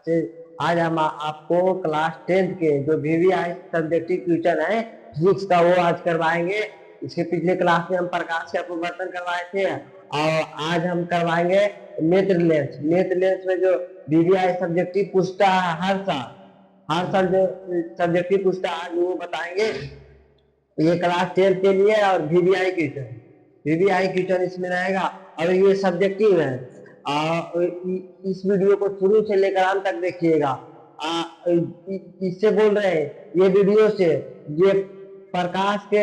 से आज हम आपको क्लास 10th के जो VVI सब्जेक्टिव क्वेश्चन है फिजिक्स का वो आज करवाएंगे। इसके पिछले क्लास में हम प्रकाश के अपवर्तन करवाए थे और आज हम करवाएंगे नेत्र लेंस। नेत्र लेंस में जो VVI सब्जेक्टिव पूछता है हर साल जो सब्जेक्टिव पूछता है आज वो बताएंगे। ये क्लास 10th के लिए और VVI क्वेश्चन इसमें रहेगा और ये सब्जेक्टिव है। इस वीडियो को शुरू से लेकर अंत तक देखिएगा। इससे बोल रहे हैं ये वीडियो से ये प्रकाश के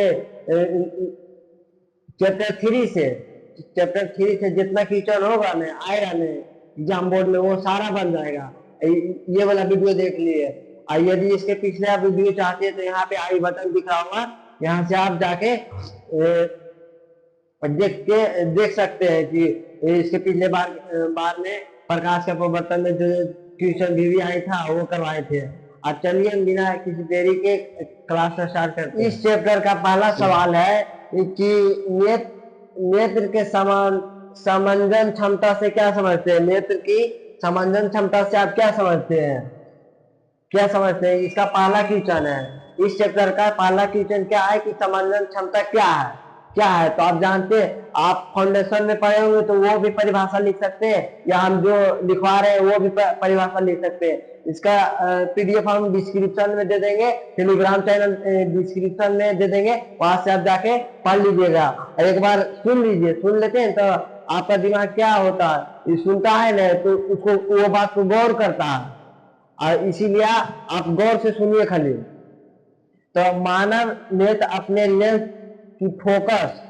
चैप्टर 3 से जितना क्वेश्चन होगा ना आएगा ना एग्जाम बोर्ड में वो सारा बन जाएगा। ये वाला वीडियो देख लिए। यदि इसके पिछले आप वीडियो चाहते हैं तो यहाँ पे आई बटन दिख रहा होगा, यहाँ से आप जाके देख सकते हैं कि इसके पिछले बार में प्रकाश के अपवर्तन में जो क्वेश्चन VVI था वो करवाए थे। अब चलिए हम बिना किसी देरी के क्लास स्टार्ट करते हैं। इस चैप्टर का पहला सवाल है कि नेत्र के समंजन क्षमता से क्या समझते हैं। नेत्र की समंजन क्षमता से आप क्या समझते हैं इसका पहला क्वेश्चन है। इस चैप्टर का पहला क्वेश्चन क्या है कि समंजन क्षमता क्या है। तो आप जानते हैं, आप फाउंडेशन में पढ़े होंगे तो वो भी परिभाषा लिख सकते हैं या हम जो लिखवा रहे हैं वो भी परिभाषा लिख सकते हैं। इसका PDF हम डिस्क्रिप्शन में दे देंगे, टेलीग्राम चैनल डिस्क्रिप्शन में दे देंगे, वहां से आप जाके पढ़ लीजिएगा। एक बार सुन लेते हैं तो आपका दिमाग क्या होता है, सुनता है ना तो उसको वो बात को गौर करता है और इसीलिए आप गौर से सुनिए खाली। तो मानव नेत्र अपने लेंस की फोकस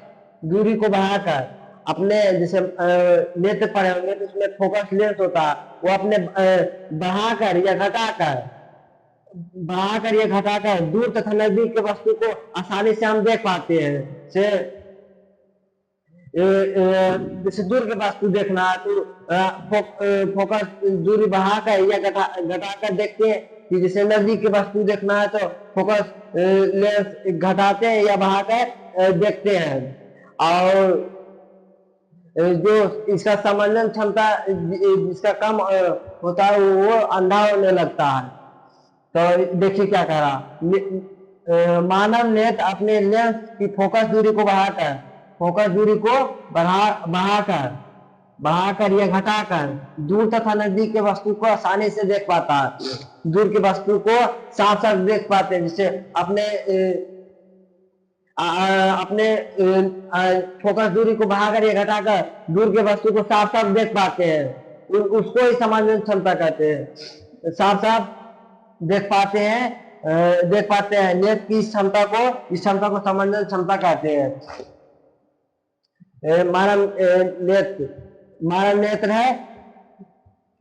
दूरी को बढ़ाकर अपने जैसे नेत्र पढ़े होंगे तो उसमें फोकस लेंस होता है, वो अपने बढ़ाकर या घटाकर दूर तथा नजदीक के वस्तु को आसानी से हम देख पाते हैं। जैसे दूर के वस्तु देखना है तो फोकस दूरी बढ़ाकर या घटाकर देखते हैं कि जैसे नजदीक के वस्तु देखना है तो फोकस लेंस घटाते हैं या बढ़ाकर देखते हैं। और जो इसका समंजन क्षमता जिसका कम होता है वो अंधा होने लगता है। तो देखिए क्या कह रहा, मानव नेत्र अपने लेंस की फोकस दूरी को बढ़ाकर या घटाकर दूर तथा नजदीक के वस्तु को आसानी से देख पाता है। दूर के वस्तु को साफ साफ देख पाते हैं, जिससे अपने फोकस दूरी को बढ़ाकर या घटाकर दूर के वस्तु को साफ साफ देख पाते हैं। उसको ही समंजन क्षमता कहते हैं। साफ साफ देख पाते हैं नेत्र की इस क्षमता को समंजन क्षमता कहते हैं।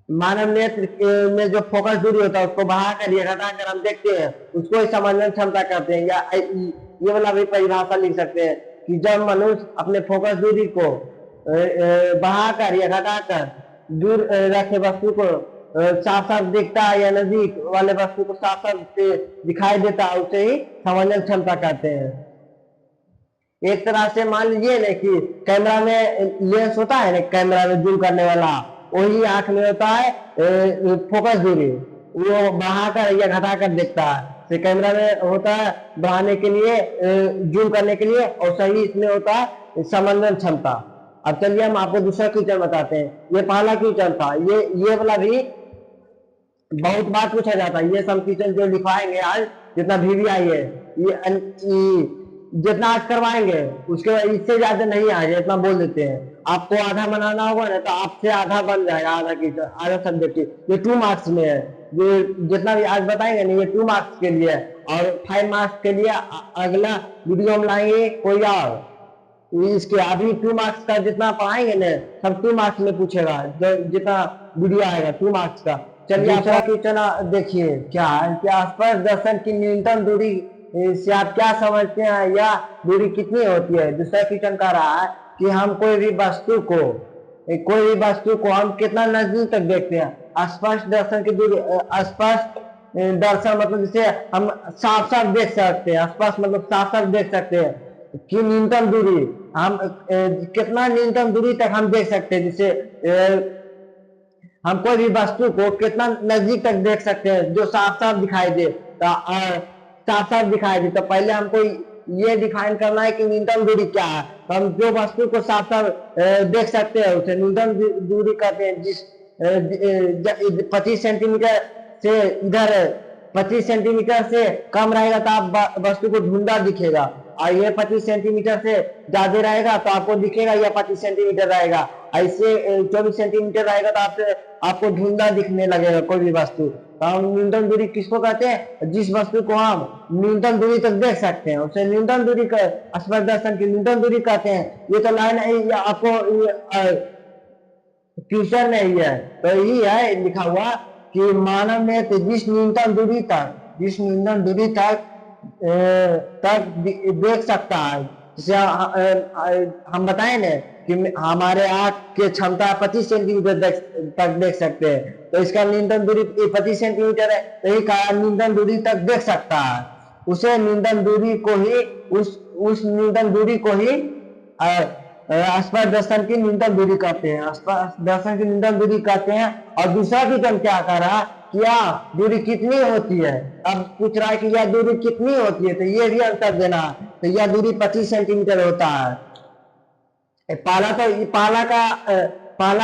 मानव नेत्र में जो फोकस दूरी होता है उसको बढ़ाकर या घटाकर हम देखते हैं, उसको ही समंजन क्षमता कहते हैं। या ये वाला भी परिभाषा लिख सकते हैं कि जब मनुष्य अपने फोकस दूरी को बढ़ाकर या घटाकर दूर रखे वस्तु को साफ साफ देखता है या नजदीक वाले वस्तु को साफ साफ दिखाई देता है, उसे ही समंजन क्षमता कहते हैं। एक तरह से मान लीजिए ना कि कैमरा में लेंस होता है ना, कैमरा में जूम करने वाला, वही आंख में होता है फोकस दूरी, वो बढ़ाकर या घटाकर देखता है। तो कैमरा में होता है बढ़ाने के लिए, जूम करने के लिए, और सही इसमें होता है समंजन क्षमता। अब चलिए हम आपको दूसरा क्वेश्चन बताते हैं। ये पहला क्वेश्चन था, ये वाला भी बहुत बार पूछा जाता है। ये सब क्वेश्चन जो लिखवाएंगे आज, जितना VVI है, ये जितना आज करवाएंगे उसके बाद इससे ज्यादा नहीं आएगा, इतना बोल देते हैं। आपको आधा बनाना होगा ना तो आपसे आधा बन जाएगा, आधा सब्जेक्ट। ये 2 मार्क्स में है। ये जितना भी आज बताएंगे ना ये 2 मार्क्स के लिए, और 5 मार्क्स के लिए अगला वीडियो हम लाएंगे कोई और। इसके अभी 2 मार्क्स का जितना पढ़ाएंगे ना सब 2 मार्क्स में पूछेगा, जितना वीडियो आएगा 2 मार्क्स का। चलिए दूसरा क्वेश्चन देखिए क्या है कि स्पर्श दर्शन की न्यूनतम दूरी से आप क्या समझते हैं या दूरी कितनी होती है। दूसरा क्वेश्चन कह रहा है कि हम कोई भी वस्तु को हम कितना नजदीक तक देखते हैं। स्पर्श दर्शन की दूरी, स्पर्श दर्शन मतलब जैसे हम साफ साफ देख सकते हैं, स्पर्श मतलब साफ साफ देख सकते हैं कि न्यूनतम दूरी हम कितना न्यूनतम दूरी तक हम देख सकते हैं। जैसे हम कोई भी वस्तु को कितना नजदीक तक देख सकते हैं जो साफ साफ दिखाई दे, तो साफ साफ दिखाई दे, तो पहले हमको ये डिफाइन करना है कि न्यूनतम दूरी क्या है। तो हम जो वस्तु को साफ साफ देख सकते हैं उसे न्यूनतम दूरी कहते हैं। जिस 25 सेंटीमीटर से इधर 25 सेंटीमीटर से कम रहेगा तो आप वस्तु को धुंधला दिखेगा, और ये 25 सेंटीमीटर से ज्यादा रहेगा तो आपको दिखेगा यह 25 सेंटीमीटर रहेगा। ऐसे 24 सेंटीमीटर रहेगा तो आपको धुंधला दिखने लगेगा कोई भी वस्तु। तो हम न्यूनतम दूरी किसको कहते हैं? जिस वस्तु को हम न्यूनतम दूरी तक देख सकते हैं उसे न्यूनतम दूरी स्पर्शदर्शन की न्यूनतम दूरी कहते हैं। ये तो लाइन है, आपको क्वेश्चन में ही है, तो यही है लिखा हुआ कि मानव ने जिस न्यूनतम दूरी तक देख सकता है। जैसे हम बताए ना कि हमारे आंख की क्षमता 25 सेंटीमीटर तक देख सकते हैं, तो इसका न्यूनतम दूरी 25 सेंटीमीटर है, तो यही कहा न्यूनतम दूरी तक देख सकता है। उसे न्यूनतम दूरी को ही उस न्यूनतम दूरी को ही स्पर्शदर्शन की न्यूनतम दूरी कहते हैं, स्पर्शदर्शन की न्यूनतम दूरी कहते हैं। और दूसरा क्वेश्चन क्या कर रहा है कि यह दूरी कितनी होती है? अब पूछ रहा है कि यह दूरी कितनी होती है, तो ये भी आंसर देना है। तो यह दूरी 25 सेंटीमीटर होता है। पहला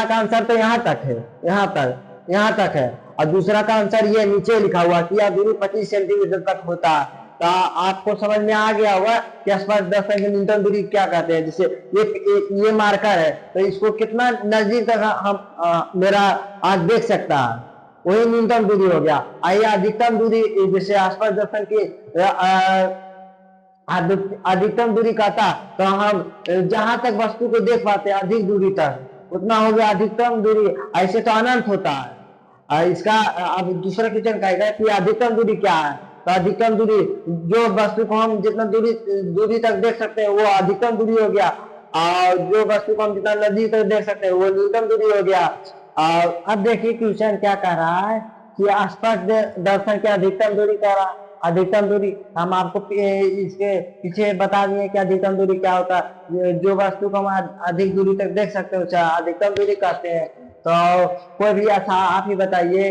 का आंसर तो यहाँ तक है, यहाँ तक है, और दूसरा का आंसर ये नीचे लिखा हुआ कि यह दूरी 25 सेंटीमीटर तक होता है। तो आपको समझ में आ गया होगा कि स्पर्शदर्शन की न्यूनतम दूरी क्या कहते हैं। जैसे ये मार्कर है, तो इसको कितना नजदीक तक हम मेरा आंख देख सकता है, वही न्यूनतम दूरी हो गया। आइए अधिकतम दूरी, जैसे स्पर्शदर्शन की अधिकतम दूरी कहता, तो हम जहां तक वस्तु को देख पाते हैं अधिक दूरी तक, उतना हो गया अधिकतम दूरी। ऐसे तो अनंत होता है। इसका अब दूसरा क्वेश्चन कहेगा कि अधिकतम दूरी क्या है? तो अधिकतम दूरी जो वस्तु को हम जितना दूरी तक देख सकते हैं वो अधिकतम दूरी हो गया, और जो वस्तु को हम जितना नजदीक तक देख सकते हैं वो न्यूनतम दूरी हो गया। अब देखिए क्वेश्चन क्या कह रहा है कि स्पर्शदर्शन की अधिकतम दूरी कह रहा है। अधिकतम दूरी हम आपको इसके पीछे बता दिए कि अधिकतम दूरी क्या होता है। जो वस्तु को हम अधिक दूरी तक देख सकते हैं उसे अधिकतम दूरी कहते हैं। तो कोई भी ऐसा आप ही बताइए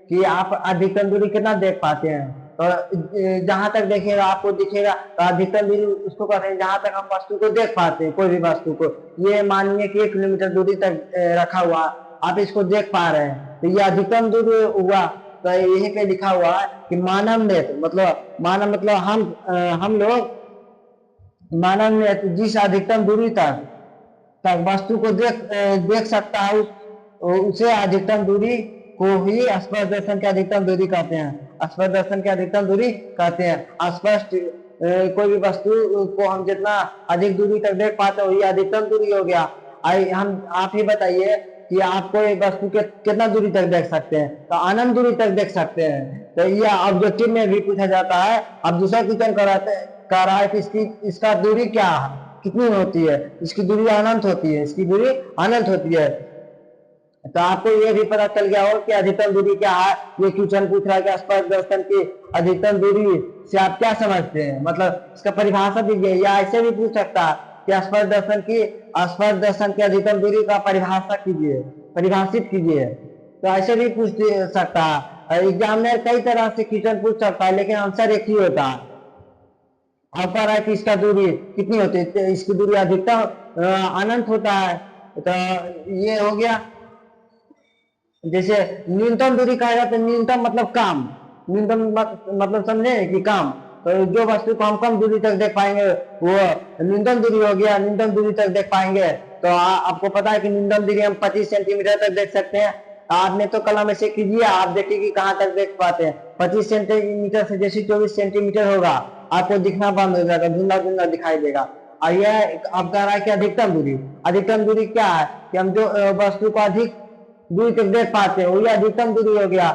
कि आप अधिकतम दूरी कितना देख पाते हैं। तो जहां तक देखेगा आपको दिखेगा तो अधिकतम दूरी उसको कहते हैं जहां तक हम वस्तु को देख पाते हैं, कोई भी वस्तु को। ये मानिए कि 1 किलोमीटर दूरी तक रखा हुआ, आप इसको देख पा रहे हैं, तो ये अधिकतम दूरी हुआ। तो यही पे लिखा हुआ है कि मानव ने मतलब हम लोग मानव ने जिस अधिकतम दूरी तक वस्तु को देख सकता है उसे अधिकतम दूरी को ही स्पर्शदर्शन की अधिकतम दूरी कहते हैं। स्पर्शदर्शन की अधिकतम दूरी कहते हैं। स्पर्श कोई भी वस्तु को हम जितना अधिक दूरी तक देख पाते हैं वही अधिकतम दूरी हो गया। आप ही बताइए कि आप कोई वस्तु के कितना दूरी तक देख सकते हैं? तो अनंत दूरी तक देख सकते हैं। तो ये ऑब्जेक्टिव में भी पूछा जाता है। अब दूसरा क्वेश्चन कर रहा है कि इसका दूरी क्या है, कितनी होती है? इसकी दूरी अनंत होती है, इसकी दूरी अनंत होती है। तो आपको ये भी पता चल गया हो कि अधिकतम दूरी क्या है। ये क्वेश्चन पूछ रहा है कि स्पर्शदर्शन की अधिकतम दूरी से आप क्या समझते हैं, मतलब इसका परिभाषा दीजिए। या ऐसे भी पूछ सकता है कि स्पर्शदर्शन की अधिकतम दूरी का परिभाषित कीजिए। तो ऐसे भी पूछ सकता है। एग्जामिनर कई तरह से क्वेश्चन पूछ सकता है, लेकिन आंसर एक ही होता है। आप कह रहा है कि इसका दूरी कितनी होती है, इसकी दूरी अधिकतम अनंत होता है। तो ये हो गया। जैसे न्यूनतम दूरी कहेगा तो न्यूनतम मतलब काम, न्यूनतम मतलब समझे कि काम। तो जो वस्तु को हम कम दूरी तक देख पाएंगे वो न्यूनतम दूरी हो गया। न्यूनतम दूरी तक देख पाएंगे तो आपको पता है कि न्यूनतम दूरी हम 25 सेंटीमीटर तक देख सकते हैं। आपने तो कलम ऐसे कीजिए, आप देखिए कि कहाँ तक देख पाते हैं। 25 सेंटीमीटर से जैसे 24 सेंटीमीटर होगा आपको दिखना बंद हो जाएगा, धुंधला धुंधला दिखाई देगा। और यह अब कह रहा है कि अधिकतम दूरी क्या है कि हम जो वस्तु को अधिक दूरी तक देख पाते हैं वही अधिकतम दूरी हो गया।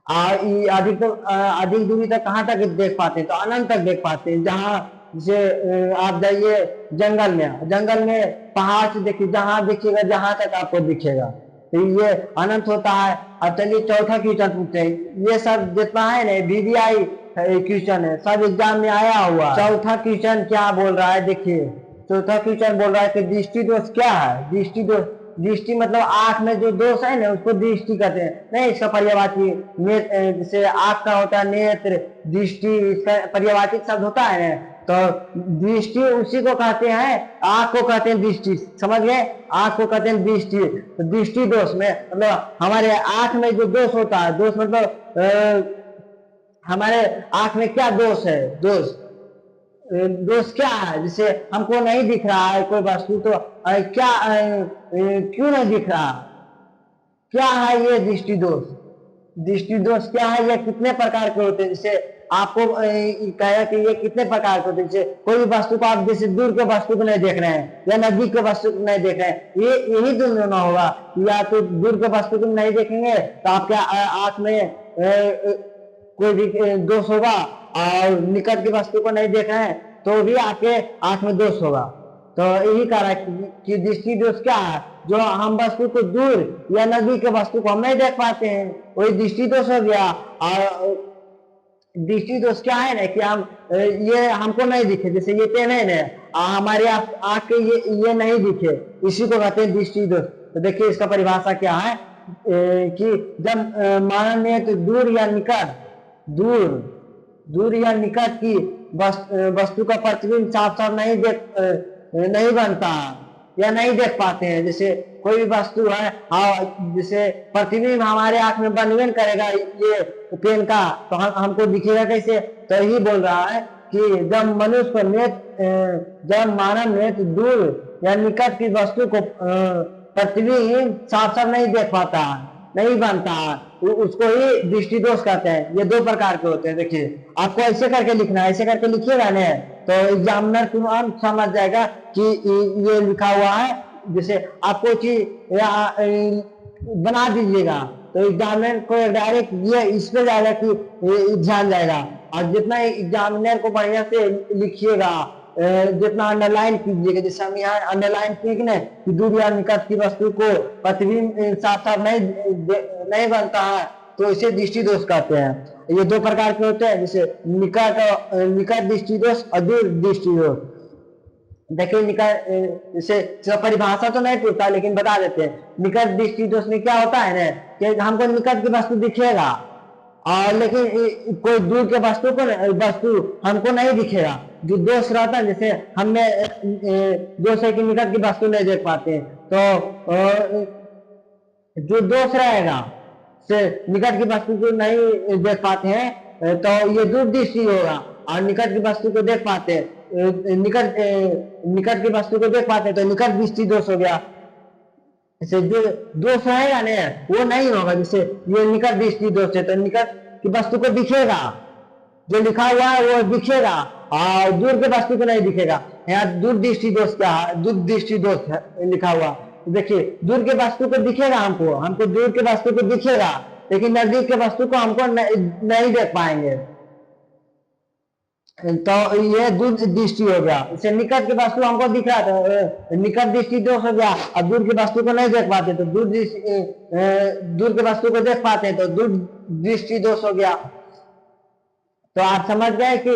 अधिक दूरी तक कहाँ तक देख पाते हैं? तो अनंत तक देख पाते हैं। जहाँ जैसे आप जाइए जंगल में पहाड़ से देखिए, जहाँ दिखेगा जहां तक आपको दिखेगा, तो ये अनंत होता है। अब चलिए चौथा क्वेश्चन पूछते हैं। ये सब जितना है ना VVI क्वेश्चन है, सब एग्जाम में आया हुआ। चौथा क्वेश्चन क्या बोल रहा है देखिए। चौथा क्वेश्चन बोल रहा है कि दृष्टि दोष क्या है। दृष्टि मतलब आंख में जो दोष है ना उसको दृष्टि कहते हैं। नहीं, इसका पर्यायवाची जैसे आंख का होता है नेत्र, दृष्टि इसका पर्यायवाची शब्द होता है ना, तो दृष्टि उसी को कहते हैं, आंख को कहते हैं दृष्टि, समझ गए, आंख को कहते हैं दृष्टि। तो दृष्टि दोष में मतलब हमारे आंख में जो दोष होता है, दोष मतलब हमारे आंख में क्या दोष है, दोष क्या है, जैसे हमको नहीं दिख रहा है कोई वस्तु, तो क्या क्यों नहीं दिख रहा, क्या है ये दृष्टि दोष। दृष्टि दोष क्या है, ये कितने प्रकार के होते हैं, जैसे आपको कहेगा कि ये कितने प्रकार के होते हैं, जैसे कोई वस्तु को आप जैसे दूर के वस्तु को नहीं देख रहे हैं या नजदीक के वस्तु को नहीं देख रहे हैं, ये यही दोनों ना होगा, या तो दूर के वस्तु को नहीं देखेंगे तो आपके आंख में कोई भी दोष होगा, और निकट की वस्तु को नहीं देख रहे हैं तो भी आपके आंख में दोष होगा। तो यही कारण है कि दृष्टि दोष क्या है, जो हम वस्तु को दूर या नजदीक के वस्तु को हम नहीं देख पाते हैं, वही दृष्टि दोष हो गया। और दृष्टि दोष क्या है ना कि हम ये हमको नहीं दिखे, जैसे ये पेन है ना, हमारे आंख के ये नहीं दिखे, इसी को कहते हैं दृष्टि दोष। तो देखिए इसका परिभाषा क्या है कि जब मानव ने तो दूर या निकट, दूर या निकट की वस्तु का प्रतिबिंब साफ साफ नहीं बनता या नहीं देख पाते हैं, जैसे कोई भी वस्तु है, जैसे प्रतिबिंब हमारे आंख में बनबन करेगा ये पेन का, तो हमको दिखेगा कैसे। तो यही बोल रहा है कि जब मनुष्य को जब मानव नेत्र दूर या निकट की वस्तु को प्रतिबिंब साफ साफ नहीं देख पाता, नहीं बनता, उसको ही दृष्टि दोष कहते हैं। ये दो प्रकार के होते हैं। देखिए आपको ऐसे करके लिखना है, ऐसे करके लिखिएगा ना तो एग्जामिनर तुरंत समझ जाएगा कि ये लिखा हुआ है। जैसे आपको चीज बना दीजिएगा तो एग्जामिनर को डायरेक्ट ये इस पे जाएगा कि ध्यान जाएगा, और जितना एग्जामिनर को बढ़िया से लिखिएगा, जितना अंडरलाइन कीजिएगा, जैसे हम यहाँ अंडरलाइन किए ना कि दूर या निकट की वस्तु को प्रतिबिंब साफ साफ नहीं बनता है, तो इसे दृष्टि दोष कहते हैं। ये दो प्रकार के होते हैं, जैसे निकट दृष्टि दोष और दूर दृष्टि दोष। देखिए निकट जैसे परिभाषा तो नहीं पूछता लेकिन बता देते हैं। निकट दृष्टि दोष में क्या होता है ना कि हमको निकट की वस्तु दिखेगा, और लेकिन कोई दूर के वस्तु हमको नहीं दिखेगा। जो दोष रहता है, जैसे हमने दोष है कि निकट की वस्तु नहीं देख पाते हैं, तो जो दोष रहेगा से निकट की वस्तु को नहीं देख पाते हैं तो ये दूर दृष्टि होगा, और निकट की वस्तु को देख पाते हैं, निकट की वस्तु को देख पाते हैं तो निकट दृष्टि दोष हो गया। जैसे जो दोष रहेगा ना वो नहीं होगा, जैसे ये निकट दृष्टि दोष है तो निकट की वस्तु को दिखेगा, जो लिखा हुआ है वो दिखेगा, और दूर के वस्तु को नहीं दिखेगा। यहाँ दूर दृष्टि दोष क्या है, दूर दृष्टि दोष है लिखा हुआ। देखिए दूर के वस्तु को दिखेगा, हमको दूर के वस्तु को दिखेगा, लेकिन नजदीक के वस्तु को हमको नहीं देख पाएंगे, तो ये दूर दृष्टि हो गया। इसे निकट की वस्तु हमको दिख रहा था, निकट दृष्टि दोष हो गया, और दूर की वस्तु को नहीं देख पाते तो दूर के वस्तु को देख पाते हैं तो दूर दृष्टि दोष हो गया। तो आप समझ गए कि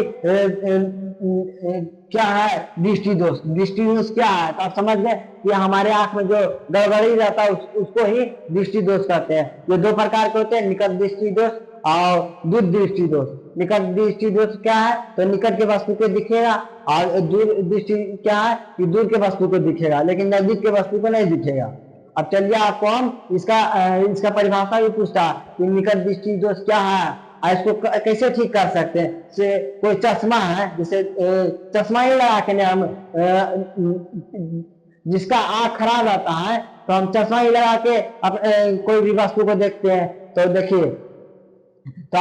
क्या है दृष्टि दोष। दृष्टि दोष क्या है तो आप समझ गए कि हमारे आंख में जो गड़बड़ी रहता है उसको ही दृष्टि दोष कहते हैं। ये दो प्रकार के होते हैं, निकट दृष्टि दोष और दूर दृष्टि दोष। निकट दृष्टि दोष क्या है तो निकट के वस्तु को दिखेगा, और दूर दृष्टि क्या है कि दूर के वस्तु को दिखेगा लेकिन नजदीक के वस्तु को नहीं दिखेगा। अब चलिए आपको हम इसका परिभाषा भी पूछता है कि निकट दृष्टि दोष क्या है, इसको कैसे ठीक कर सकते हैं। से कोई चश्मा है, जैसे चश्मा ही लगा के हम जिसका आँख खराब रहता है तो हम चश्मा ही लगा के कोई भी वस्तु को देखते हैं। तो देखिए तो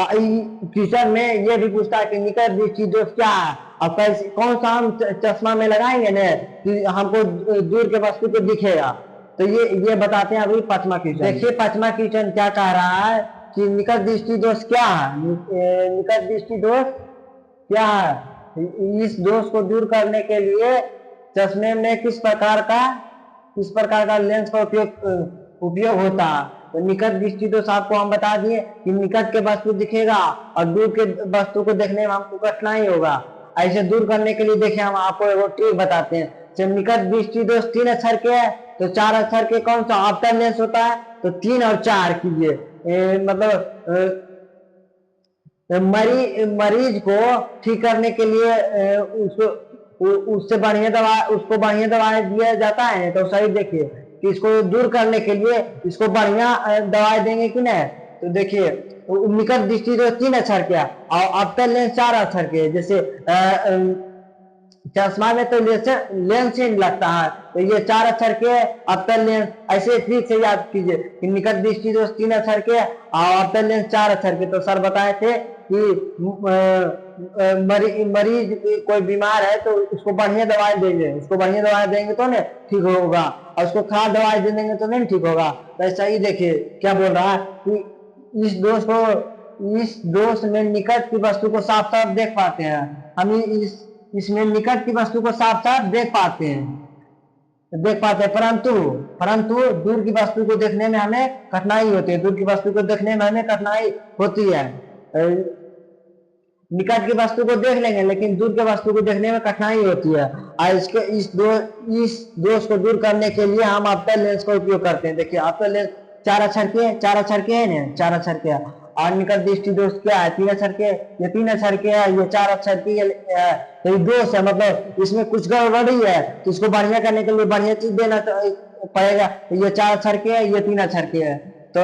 क्वेश्चन में ये भी पूछता है कि निकट दृष्टि दोष क्या है, और कौन सा हम चश्मा में लगाएंगे ना कि हमको दूर के वस्तु को दिखेगा। तो ये बताते हैं अभी पांचवा क्वेश्चन। देखिए पांचवा क्वेश्चन क्या कह रहा है कि निकट दृष्टि दोष क्या है। निकट दृष्टि दोष क्या है, इस दोष को दूर करने के लिए चश्मे में किस प्रकार का लेंस का उपयोग होता है। तो निकट दृष्टि दोष आपको हम बता दिए कि निकट के वस्तु दिखेगा और दूर के वस्तु को देखने में हमको कठिनाई होगा। ऐसे दूर करने के लिए देखिए हम आपको एक ट्रिक बताते हैं। जब निकट दृष्टि दोष 3 अक्षर के है तो 4 अक्षर के कौन सा आफ्टर लेंस होता है, तो 3 और 4 कीजिए। मतलब मरीज को ठीक करने के लिए उससे बढ़िया दवा, उसको बढ़िया दवाई दिया जाता है। तो सही देखिए कि इसको दूर करने के लिए इसको बढ़िया दवाई देंगे कि नहीं। तो देखिए निकट दृष्टि दोष 3 अक्षर के और आफ्टर लेंस 4 अक्षर के। जैसे चश्मा में तो लेंस ही लगता है, तो ये 4 अक्षर के आफ्टर लेंस। ऐसे ठीक से याद कीजिए कि निकट दृष्टि दोष 3 अक्षर के और आफ्टर लेंस 4 अक्षर के। तो सर बताए थे कि मरीज कोई बीमार है तो उसको बढ़िया दवाई देंगे, उसको बढ़िया दवाई देंगे तो ना ठीक होगा, और उसको खराब दवाई दे देंगे तो नहीं ठीक होगा। तो ऐसा ही देखिए क्या बोल रहा है कि इस दोष में निकट की वस्तु को साफ साफ देख पाते हैं। हम इसमें निकट की वस्तु को साफ साफ देख पाते हैं, परंतु दूर की वस्तु को देखने में हमें कठिनाई होती है। दूर की वस्तु को देखने में हमें कठिनाई होती है। निकट की वस्तु को देख लेंगे लेकिन दूर की वस्तु को देखने में कठिनाई होती है। और इस दोष को दूर करने के लिए हम आफ्टर लेंस का उपयोग करते हैं। देखिए आफ्टर लेंस 4 अक्षर के है ना, 4 अक्षर के है। और निकट दृष्टि दोष क्या है, 3 अक्षर के। ये 3 अक्षर के है, ये 4 अक्षर की ये दोष है। मतलब इसमें कुछ गड़बड़ी है, तो इसको बढ़िया करने के लिए बढ़िया चीज देना पड़ेगा। ये 4 अक्षर के है, ये 3 अक्षर के है। तो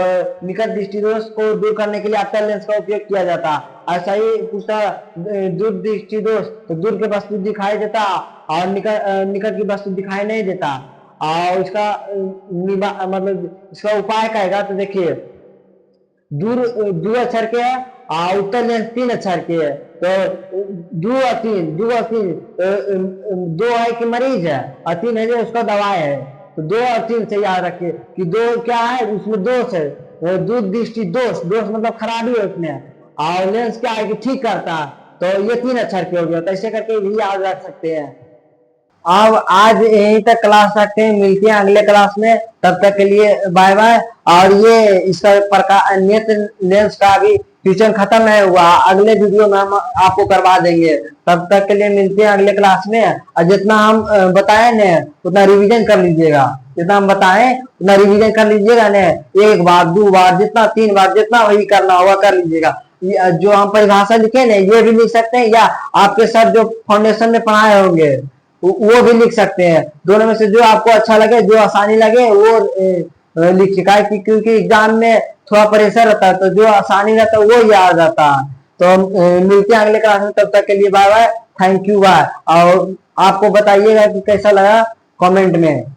निकट दृष्टि दोष को दूर करने के लिए आफ्टर लेंस का उपयोग किया जाता है। ऐसा ही पूछता दूर दृष्टि दोष, तो दूर की वस्तु दिखाई देता और निकट की वस्तु दिखाई नहीं देता। और इसका मतलब इसका उपाय कहेगा तो देखिए दूर 2 अक्षर के है और उत्तर लेंस 3 अक्षर के है। तो 2 और 3 2 है कि मरीज है और 3 है जो उसका दवाई है। तो 2 और 3 से याद रखिए कि 2 क्या है, उसमें दोष है। दूर दृष्टि दोष मतलब खराबी है उसमें, और लेंस क्या है कि ठीक करता है। तो ये 3 अक्षर के हो गया। तो ऐसे करके भी याद रख सकते हैं। अब आज यहीं तक क्लास रखते हैं, मिलते हैं अगले क्लास में। तब तक के लिए बाय बाय। और ये इसका प्रकार नेत्र लेंस का भी ट्यूशन खत्म नहीं हुआ, अगले वीडियो में हम आपको करवा देंगे। तब तक के लिए मिलते हैं अगले क्लास में। और जितना हम बताए न उतना रिवीजन कर लीजिएगा, जितना हम बताएं उतना रिवीजन कर लीजिएगा न। 1 बार 2 बार जितना 3 बार जितना वही करना होगा कर लीजिएगा। जो हम परिभाषा लिखे न ये भी लिख सकते हैं, या आपके सर जो फाउंडेशन में पढ़ाए होंगे वो भी लिख सकते हैं। दोनों में से जो आपको अच्छा लगे, जो आसानी लगे वो लिखिएगा, क्योंकि एग्जाम में थोड़ा प्रेशर रहता है, तो जो आसानी रहता है वो याद रहता है। तो मिलते हैं अगले क्लास में। तब तक के लिए bye bye, thank you, bye. और आपको बताइएगा कि कैसा लगा कमेंट में।